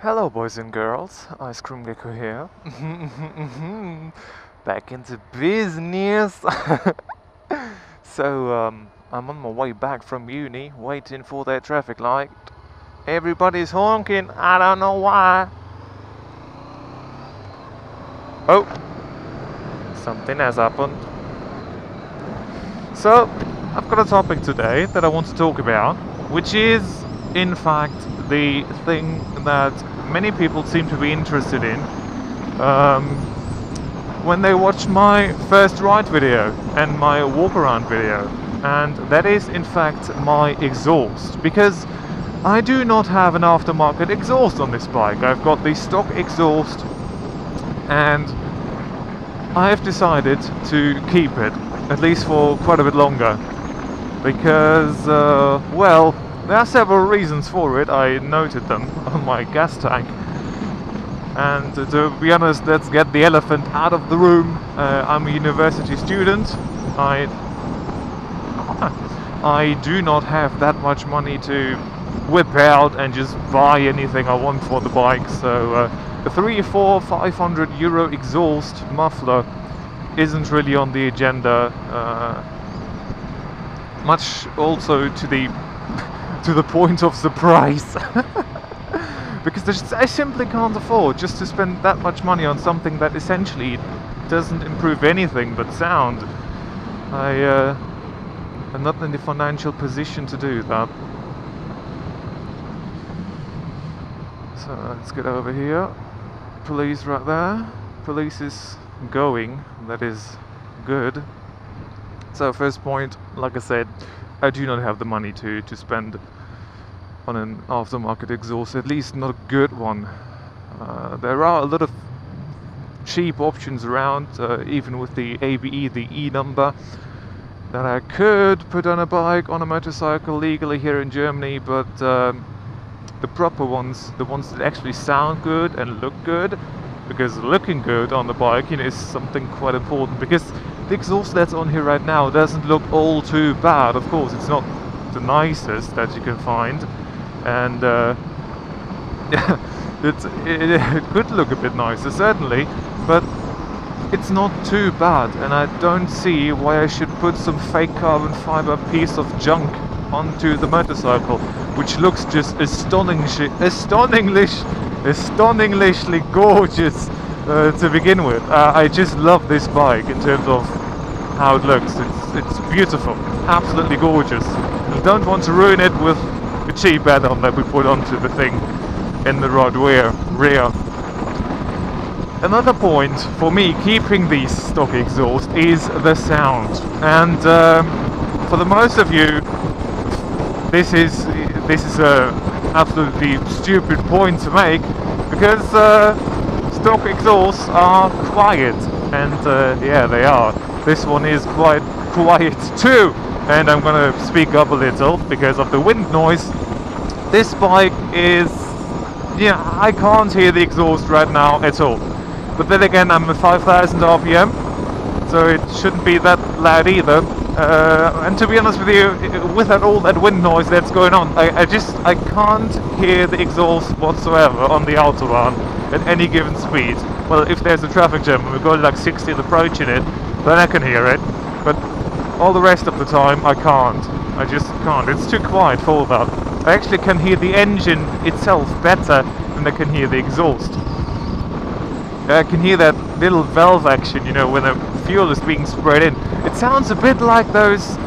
Hello boys and girls, Ice Cream Gecko here. Back into business. I'm on my way back from uni, waiting for that traffic light. Everybody's honking, I don't know why. Oh, something has happened. So, I've got a topic today that I want to talk about, which is, in fact, the thing that many people seem to be interested in when they watch my first ride video and my walk around video, and that is in fact my exhaust, because I do not have an aftermarket exhaust on this bike. I've got the stock exhaust and I have decided to keep it, at least for quite a bit longer, because well, there are several reasons for it. I noted them on my gas tank. And to be honest, let's get the elephant out of the room. I'm a university student. I do not have that much money to whip out and just buy anything I want for the bike. So a 300, 400, 500 euro exhaust muffler isn't really on the agenda. Much also to the point of surprise. Because I simply can't afford just to spend that much money on something that essentially doesn't improve anything but sound. I'm not in the financial position to do that. So let's get over here. Police right there. Police is going, that is good. So first point, like I said, I do not have the money to spend on an aftermarket exhaust, at least not a good one. There are a lot of cheap options around, even with the ABE, the E number, that I could put on a bike, on a motorcycle legally here in Germany, but the proper ones, the ones that actually sound good and look good, because looking good on the bike, you know, is something quite important, because the exhaust that's on here right now doesn't look all too bad. Of course, it's not the nicest that you can find, and it could look a bit nicer, certainly, but it's not too bad, and I don't see why I should put some fake carbon fiber piece of junk onto the motorcycle, which looks just astonishingly gorgeous to begin with. I just love this bike in terms of how it looks. It's beautiful, absolutely gorgeous. I don't want to ruin it with a cheap add-on that we put onto the thing in the rear. Another point for me keeping the stock exhaust is the sound, and for the most of you, this is a absolutely stupid point to make, because stock exhausts are quiet, and yeah, they are. This one is quite quiet too, and I'm gonna speak up a little because of the wind noise. This bike is, yeah, I can't hear the exhaust right now at all. But then again, I'm at 5,000 RPM, so it shouldn't be that loud either. And to be honest with you, with all that wind noise that's going on, I can't hear the exhaust whatsoever on the autobahn at any given speed. Well, if there's a traffic jam and we're going like 60 and approaching it, then I can hear it. But all the rest of the time, I can't. I just can't. It's too quiet for that. I actually can hear the engine itself better than I can hear the exhaust. I can hear that little valve action, you know, when the fuel is being sprayed in. It sounds a bit like those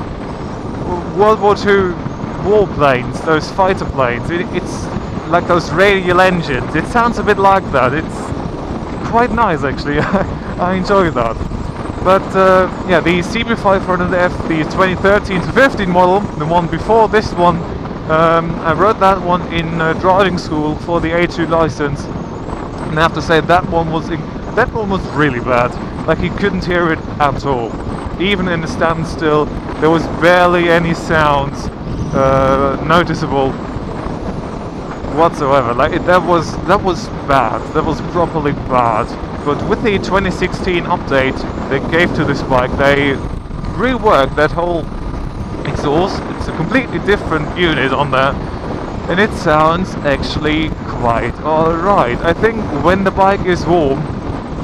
World War II warplanes, those fighter planes. It's like those radial engines. It sounds a bit like that. It's quite nice, actually. I enjoy that. But yeah, the CB500F, the 2013 to 15 model, the one before this one, I rode that one in driving school for the A2 license. And I have to say that one was really bad. Like, you couldn't hear it at all. Even in the standstill, there was barely any sounds noticeable whatsoever. Like, that was bad. That was properly bad. But with the 2016 update they gave to this bike, they reworked that whole exhaust. It's a completely different unit on there. and it sounds actually quite alright. I think when the bike is warm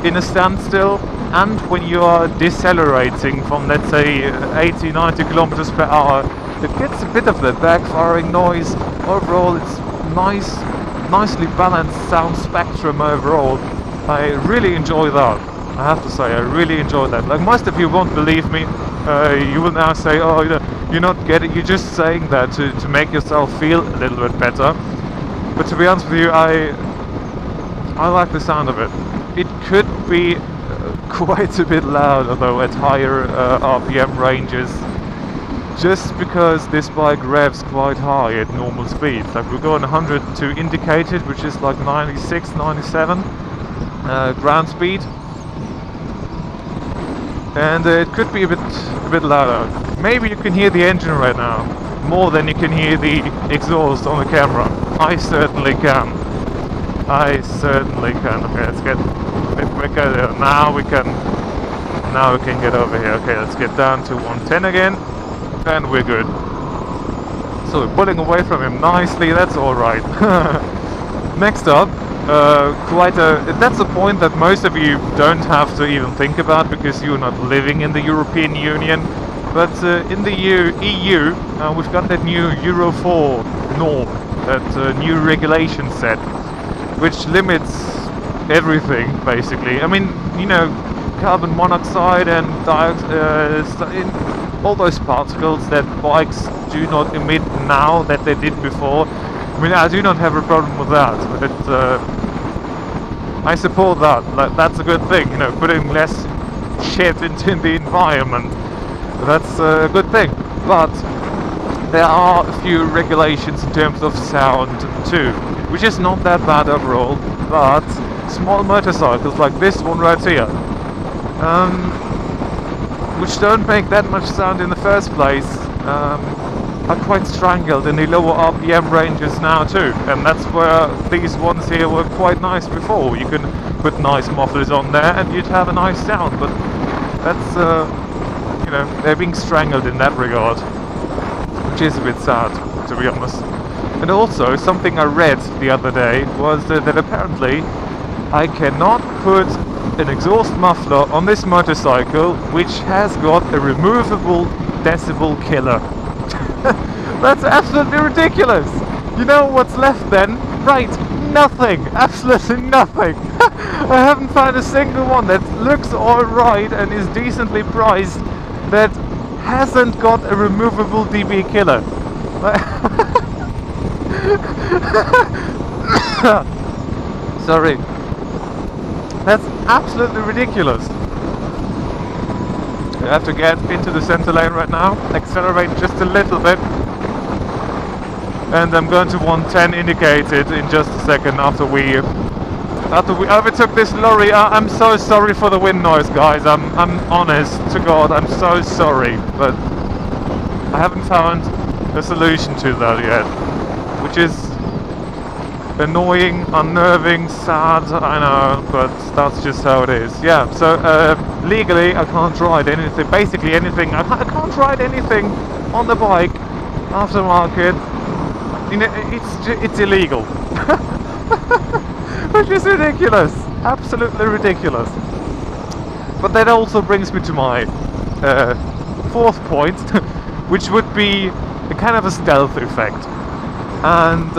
in a standstill and when you are decelerating from, let's say, 80-90 kilometers per hour, it gets a bit of the backfiring noise. Overall it's nicely balanced sound spectrum overall. I really enjoy that. I have to say, I really enjoy that. Like, most of you won't believe me. You will now say, oh, you're not getting, you're just saying that to make yourself feel a little bit better. But to be honest with you, I like the sound of it. It could be quite a bit louder though at higher RPM ranges, just because this bike revs quite high at normal speeds. Like, we're going 100 to indicated, which is like 96, 97 ground speed. And it could be a bit louder. Maybe you can hear the engine right now more than you can hear the exhaust on the camera. I certainly can. I certainly can. Okay, let's get a bit quicker. Now we can get over here. Okay, let's get down to 110 again, and we're good. So we're pulling away from him nicely. That's all right. Next up. That's a point that most of you don't have to even think about because you're not living in the European Union. But in the EU, we've got that new Euro 4 norm, that new regulation set, which limits everything basically. I mean, you know, carbon monoxide and all those particles that bikes do not emit now that they did before. I mean, I do not have a problem with that, but I support that. Like, that's a good thing, you know, putting less shit into the environment. That's a good thing. But there are a few regulations in terms of sound too, which is not that bad overall. But small motorcycles like this one right here, which don't make that much sound in the first place, are quite strangled in the lower RPM ranges now too, and that's where these ones here were quite nice before. You can put nice mufflers on there and you'd have a nice sound, but that's you know, they're being strangled in that regard, which is a bit sad, to be honest. And also, something I read the other day was that apparently I cannot put an exhaust muffler on this motorcycle which has got a removable decibel killer. That's absolutely ridiculous. You know what's left then? Right, nothing. Absolutely nothing. I haven't found a single one that looks alright and is decently priced that hasn't got a removable dB killer. Sorry. That's absolutely ridiculous. I have to get into the center lane right now, accelerate just a little bit, and I'm going to 110 indicated in just a second after we overtook this lorry. I'm so sorry for the wind noise, guys. I'm honest to God, I'm so sorry, but I haven't found a solution to that yet, which is annoying, unnerving, sad, I know, but that's just how it is. Yeah, so legally I can't ride anything, basically anything, I can't ride anything on the bike aftermarket. You know, it's illegal. Which is ridiculous, absolutely ridiculous. But that also brings me to my fourth point, which would be a kind of a stealth effect. And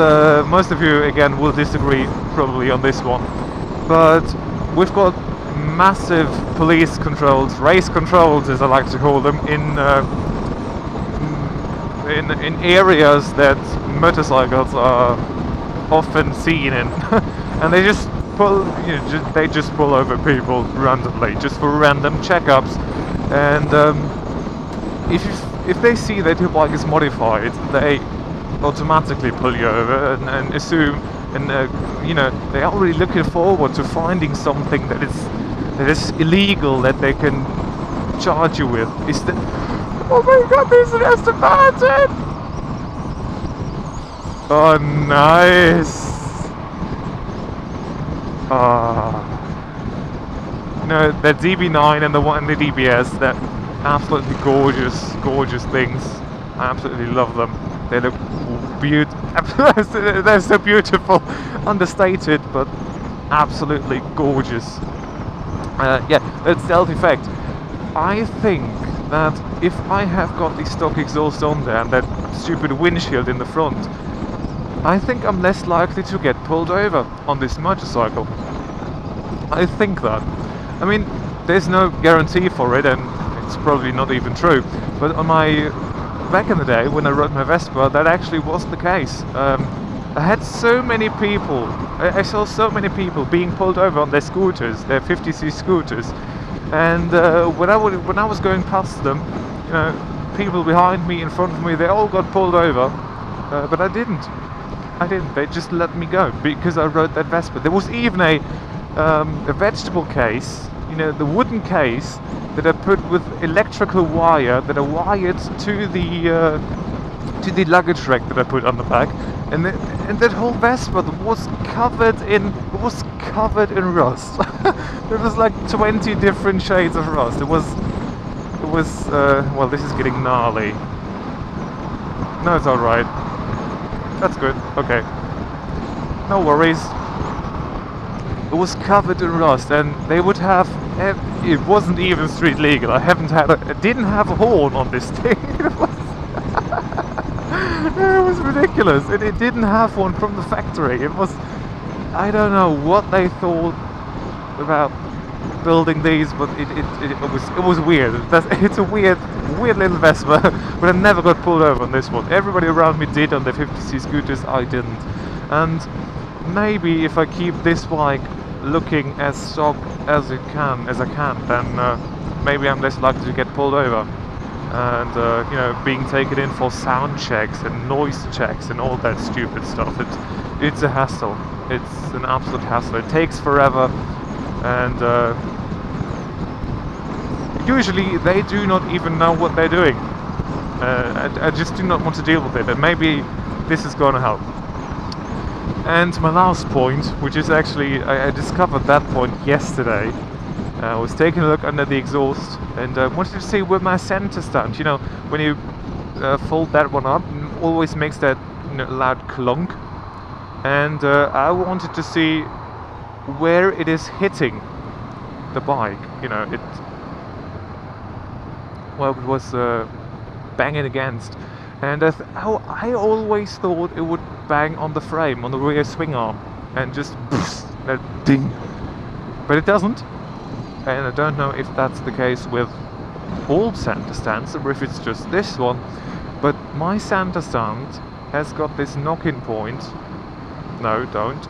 most of you again will disagree probably on this one, but we've got massive police controls, race controls as I like to call them, in areas that motorcycles are often seen in. And they just pull, you know, they just pull over people randomly, just for random checkups. And if they see that your bike is modified, they automatically pull you over and assume, and you know, they're already looking forward to finding something that is illegal that they can charge you with. Is that? Oh my God! There's an Aston Martin! Oh, nice. You know, that DB9 and the one in the DBS, that absolutely gorgeous things. I absolutely love them. They look they're so beautiful, understated, but absolutely gorgeous. Yeah, that's stealth effect. I think that if I have got the stock exhaust on there and that stupid windshield in the front, I think I'm less likely to get pulled over on this motorcycle. I think that. I mean, there's no guarantee for it, and it's probably not even true, but on my back in the day when I rode my Vespa, that actually was the case. I had so many people, I saw so many people being pulled over on their scooters, their 50cc scooters, and when I was going past them, you know, people behind me, in front of me, they all got pulled over, but I didn't. They just let me go because I rode that Vespa. There was even a vegetable case, you know, the wooden case that I put with electrical wire that I wired to the luggage rack that I put on the back, and that whole Vespa was covered in rust. There was like 20 different shades of rust. It was well, this is getting gnarly. No, it's all right. That's good. Okay. No worries. It was covered in rust, and they would have. It wasn't even street legal. I didn't have a horn on this thing. It was ridiculous. It didn't have one from the factory. It was. I don't know what they thought about building these, but it was weird. It's a weird little Vespa, but I never got pulled over on this one. Everybody around me did on their 50cc scooters. I didn't. And maybe if I keep this bike looking as stock as I can, then maybe I'm less likely to get pulled over. And you know, being taken in for sound checks and noise checks and all that stupid stuff. It's a hassle. It's an absolute hassle. It takes forever, and usually they do not even know what they're doing. I just do not want to deal with it, and maybe this is going to help. And my last point, which is actually, I discovered that point yesterday. I was taking a look under the exhaust and wanted to see where my center stand. You know, when you fold that one up, it always makes that, you know, loud clunk. And I wanted to see where it is hitting the bike. You know, it was banging against. And I always thought it would bang on the frame, on the rear swing arm, and just that ding. But it doesn't. And I don't know if that's the case with all center stands or if it's just this one. But my center stand has got this knock-in point. No, don't.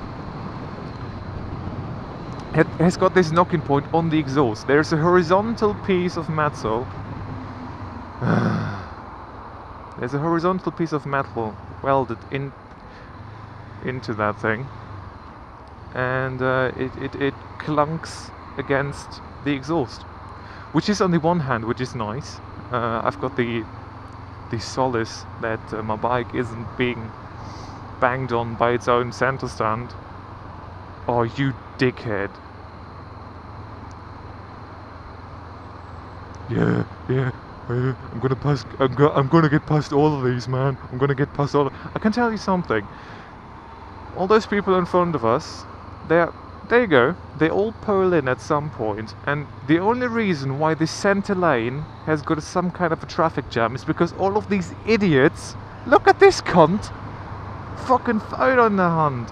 It has got this knock-in point on the exhaust. There's a horizontal piece of metal. There's a horizontal piece of metal welded into that thing, and it clunks against the exhaust, which is on the one hand, which is nice. I've got the solace that my bike isn't being banged on by its own center stand. Oh, you dickhead! Yeah. I'm gonna get past all of these, man. I'm gonna get past all. I can tell you something. All those people in front of us, there you go. They all pull in at some point, and the only reason why this center lane has got some kind of a traffic jam is because all of these idiots. Look at this cunt! Fucking phone on the hand.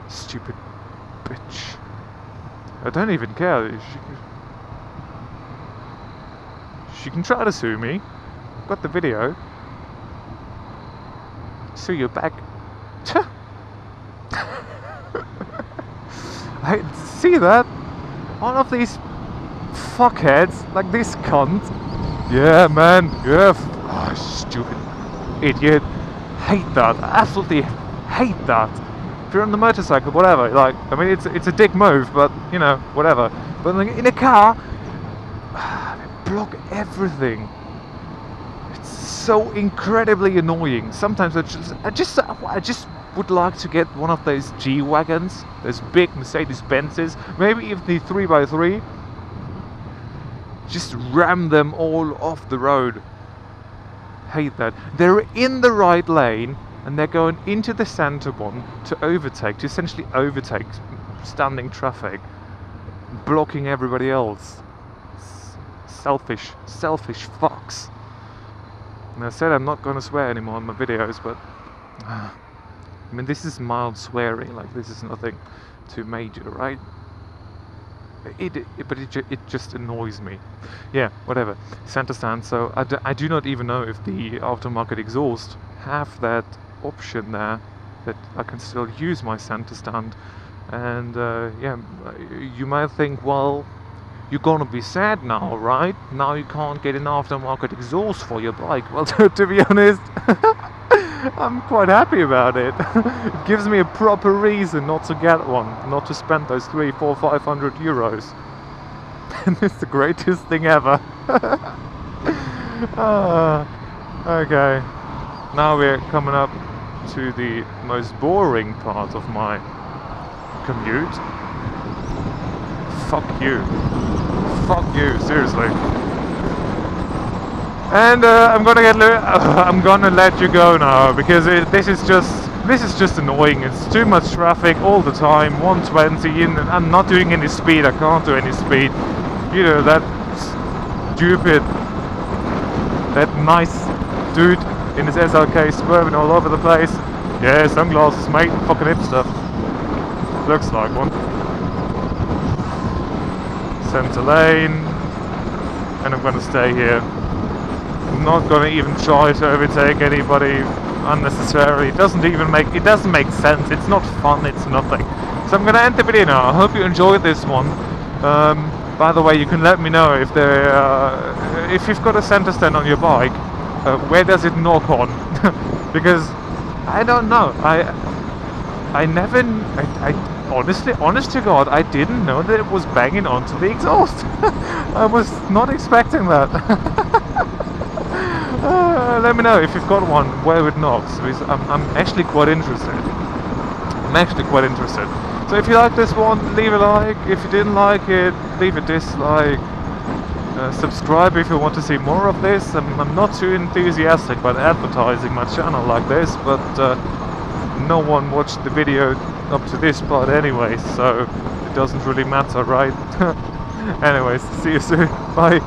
Stupid bitch. I don't even care. She can try to sue me. I've got the video. Sue you back. I see that. All of these fuckheads, like this cunt. Yeah, man. Yeah. Oh, stupid idiot. Hate that. Absolutely hate that. If you're on the motorcycle, whatever. Like, I mean, it's a dick move, but you know, whatever. But like, in a car. Block everything. It's so incredibly annoying. Sometimes I just would like to get one of those G-Wagons, those big Mercedes-Benzes, maybe even the 3x3. Just ram them all off the road. Hate that. They're in the right lane, and they're going into the center one to overtake, to essentially overtake standing traffic, blocking everybody else. Selfish fucks. And I said I'm not gonna swear anymore on my videos, but I mean, this is mild swearing, like this is nothing too major, right? But it just annoys me. Yeah, whatever. Center stand. So I do not even know if the aftermarket exhaust have that option there, that I can still use my center stand. And yeah, you might think, well, you're gonna be sad now, right? Now you can't get an aftermarket exhaust for your bike. Well, to be honest, I'm quite happy about it. It gives me a proper reason not to get one, not to spend those 300, 400, 500 euros. And it's the greatest thing ever. Okay, now we're coming up to the most boring part of my commute. Fuck you, seriously. And I'm gonna let you go now, because this is just annoying. It's too much traffic all the time. 120, and I'm not doing any speed. I can't do any speed. You know, that stupid, that nice dude in his SLK swerving all over the place. Yeah, sunglasses, mate. Fucking hipster. Looks like one. Center lane, and I'm gonna stay here. I'm not gonna even try to overtake anybody unnecessarily. It doesn't make sense. It's not fun. It's nothing. So I'm gonna end the video now. I hope you enjoyed this one. By the way, you can let me know if if you've got a center stand on your bike, where does it knock on? Because I don't know. Honest to God, I didn't know that it was banging onto the exhaust. I was not expecting that. Let me know if you've got one, where it knocks. I'm actually quite interested. So if you like this one, leave a like. If you didn't like it, leave a dislike. Subscribe if you want to see more of this. I'm not too enthusiastic about advertising my channel like this, but no one watched the video up to this part anyway, so it doesn't really matter, right? Anyways, see you soon. Bye.